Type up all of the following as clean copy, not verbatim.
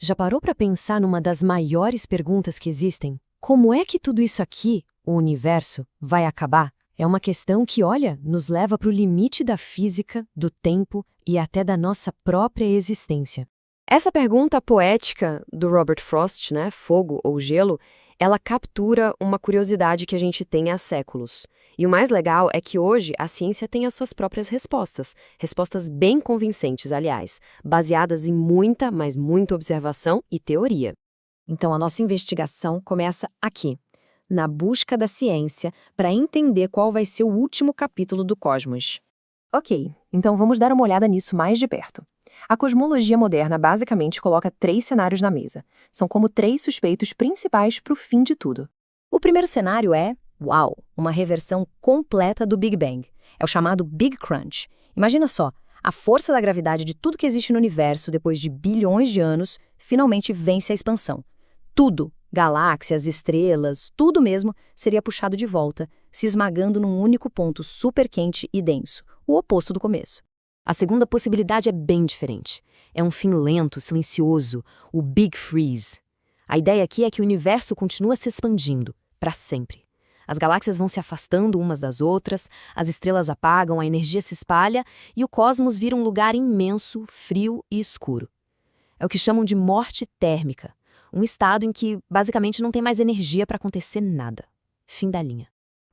Já parou para pensar numa das maiores perguntas que existem? Como é que tudo isso aqui, o universo, vai acabar? É uma questão que, olha, nos leva para o limite da física, do tempo e até da nossa própria existência. Essa pergunta poética do Robert Frost, né, fogo ou gelo, ela captura uma curiosidade que a gente tem há séculos. E o mais legal é que hoje a ciência tem as suas próprias respostas, respostas bem convincentes, aliás, baseadas em muita, mas muita observação e teoria. Então, a nossa investigação começa aqui, na busca da ciência para entender qual vai ser o último capítulo do cosmos. Ok, então vamos dar uma olhada nisso mais de perto. A cosmologia moderna basicamente coloca 3 cenários na mesa. São como 3 suspeitos principais para o fim de tudo. O primeiro cenário é, uau, uma reversão completa do Big Bang. É o chamado Big Crunch. Imagina só, a força da gravidade de tudo que existe no universo depois de bilhões de anos finalmente vence a expansão. Tudo, galáxias, estrelas, tudo mesmo, seria puxado de volta, se esmagando num único ponto super quente e denso, o oposto do começo. A segunda possibilidade é bem diferente. É um fim lento, silencioso, o Big Freeze. A ideia aqui é que o universo continua se expandindo, para sempre. As galáxias vão se afastando umas das outras, as estrelas apagam, a energia se espalha e o cosmos vira um lugar imenso, frio e escuro. É o que chamam de morte térmica, um estado em que basicamente não tem mais energia para acontecer nada. Fim da linha.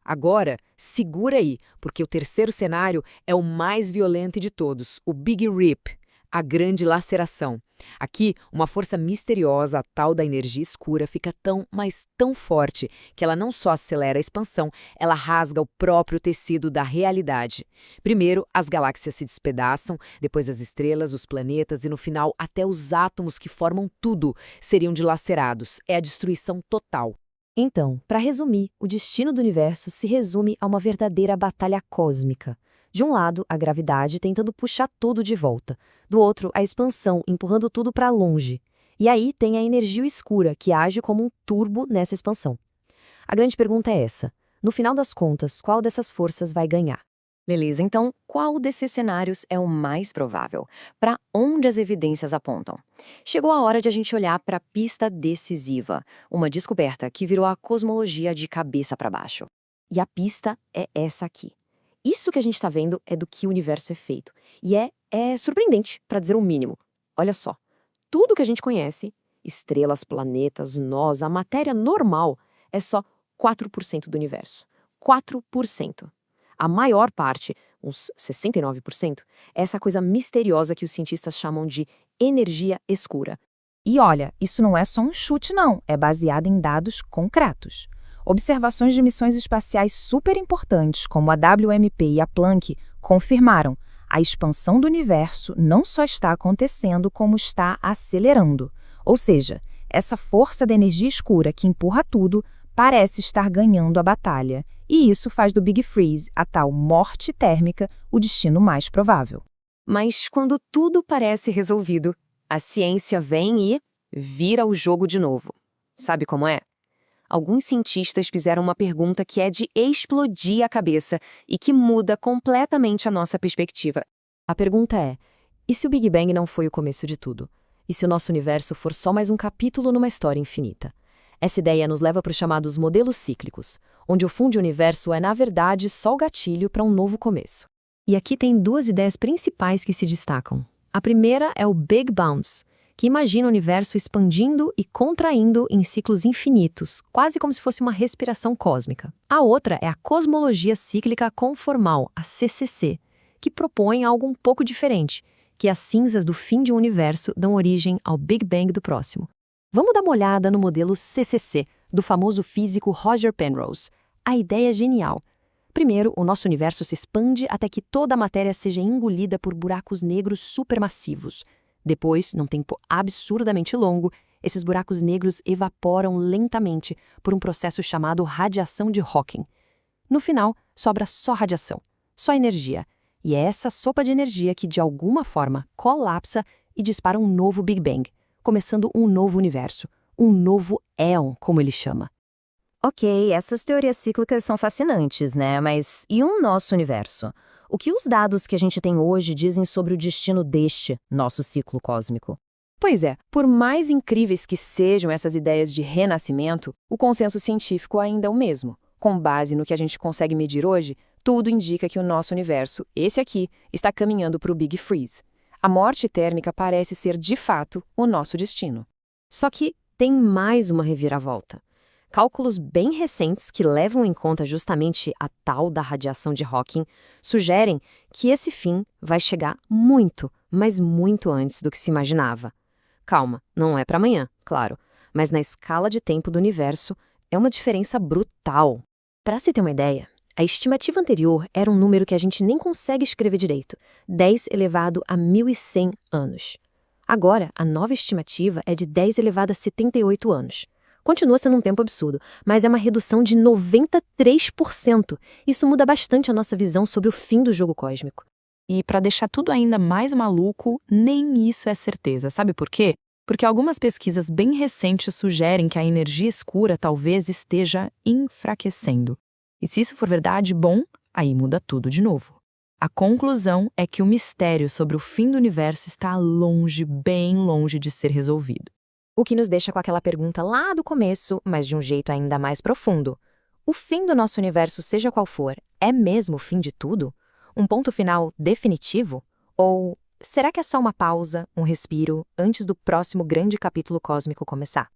Agora, segura aí, porque o terceiro cenário é o mais violento de todos, o Big Rip, a grande laceração. Aqui, uma força misteriosa, a tal da energia escura, fica tão, mas tão forte que ela não só acelera a expansão, ela rasga o próprio tecido da realidade. Primeiro, as galáxias se despedaçam, depois as estrelas, os planetas e, no final, até os átomos que formam tudo seriam dilacerados. É a destruição total. Então, para resumir, o destino do universo se resume a uma verdadeira batalha cósmica. De um lado, a gravidade tentando puxar tudo de volta. Do outro, a expansão empurrando tudo para longe. E aí tem a energia escura, que age como um turbo nessa expansão. A grande pergunta é essa. No final das contas, qual dessas forças vai ganhar? Beleza, então, qual desses cenários é o mais provável? Para onde as evidências apontam? Chegou a hora de a gente olhar para a pista decisiva, uma descoberta que virou a cosmologia de cabeça para baixo. E a pista é essa aqui. Isso que a gente está vendo é do que o universo é feito. E é surpreendente, para dizer o mínimo. Olha só, tudo que a gente conhece, estrelas, planetas, nós, a matéria normal, é só 4% do universo. 4%. A maior parte, uns 69%, é essa coisa misteriosa que os cientistas chamam de energia escura. E olha, isso não é só um chute não, é baseado em dados concretos. Observações de missões espaciais super importantes, como a WMP e a Planck, confirmaram a expansão do universo não só está acontecendo, como está acelerando. Ou seja, essa força da energia escura que empurra tudo parece estar ganhando a batalha. E isso faz do Big Freeze, a tal morte térmica, o destino mais provável. Mas quando tudo parece resolvido, a ciência vem e vira o jogo de novo. Sabe como é? Alguns cientistas fizeram uma pergunta que é de explodir a cabeça e que muda completamente a nossa perspectiva. A pergunta é, e se o Big Bang não foi o começo de tudo? E se o nosso universo for só mais um capítulo numa história infinita? Essa ideia nos leva para os chamados modelos cíclicos, onde o fim de universo é, na verdade, só o gatilho para um novo começo. E aqui tem 2 ideias principais que se destacam. A primeira é o Big Bounce, que imagina o universo expandindo e contraindo em ciclos infinitos, quase como se fosse uma respiração cósmica. A outra é a cosmologia cíclica conformal, a CCC, que propõe algo um pouco diferente, que as cinzas do fim de um universo dão origem ao Big Bang do próximo. Vamos dar uma olhada no modelo CCC, do famoso físico Roger Penrose. A ideia é genial. Primeiro, o nosso universo se expande até que toda a matéria seja engolida por buracos negros supermassivos. Depois, num tempo absurdamente longo, esses buracos negros evaporam lentamente por um processo chamado radiação de Hawking. No final, sobra só radiação, só energia. E é essa sopa de energia que, de alguma forma, colapsa e dispara um novo Big Bang, começando um novo universo, um novo éon, como ele chama. Ok, essas teorias cíclicas são fascinantes, né? Mas e o nosso universo? O que os dados que a gente tem hoje dizem sobre o destino deste nosso ciclo cósmico? Pois é, por mais incríveis que sejam essas ideias de renascimento, o consenso científico ainda é o mesmo. Com base no que a gente consegue medir hoje, tudo indica que o nosso universo, esse aqui, está caminhando para o Big Freeze. A morte térmica parece ser, de fato, o nosso destino. Só que tem mais uma reviravolta. Cálculos bem recentes que levam em conta justamente a tal da radiação de Hawking sugerem que esse fim vai chegar muito, mas muito antes do que se imaginava. Calma, não é para amanhã, claro, mas na escala de tempo do universo é uma diferença brutal. Para se ter uma ideia, a estimativa anterior era um número que a gente nem consegue escrever direito, 10 elevado a 1.100 anos. Agora, a nova estimativa é de 10 elevado a 78 anos. Continua sendo um tempo absurdo, mas é uma redução de 93%. Isso muda bastante a nossa visão sobre o fim do jogo cósmico. E para deixar tudo ainda mais maluco, nem isso é certeza. Sabe por quê? Porque algumas pesquisas bem recentes sugerem que a energia escura talvez esteja enfraquecendo. E se isso for verdade, bom, aí muda tudo de novo. A conclusão é que o mistério sobre o fim do universo está longe, bem longe de ser resolvido. O que nos deixa com aquela pergunta lá do começo, mas de um jeito ainda mais profundo. O fim do nosso universo, seja qual for, é mesmo o fim de tudo? Um ponto final definitivo? Ou será que é só uma pausa, um respiro, antes do próximo grande capítulo cósmico começar?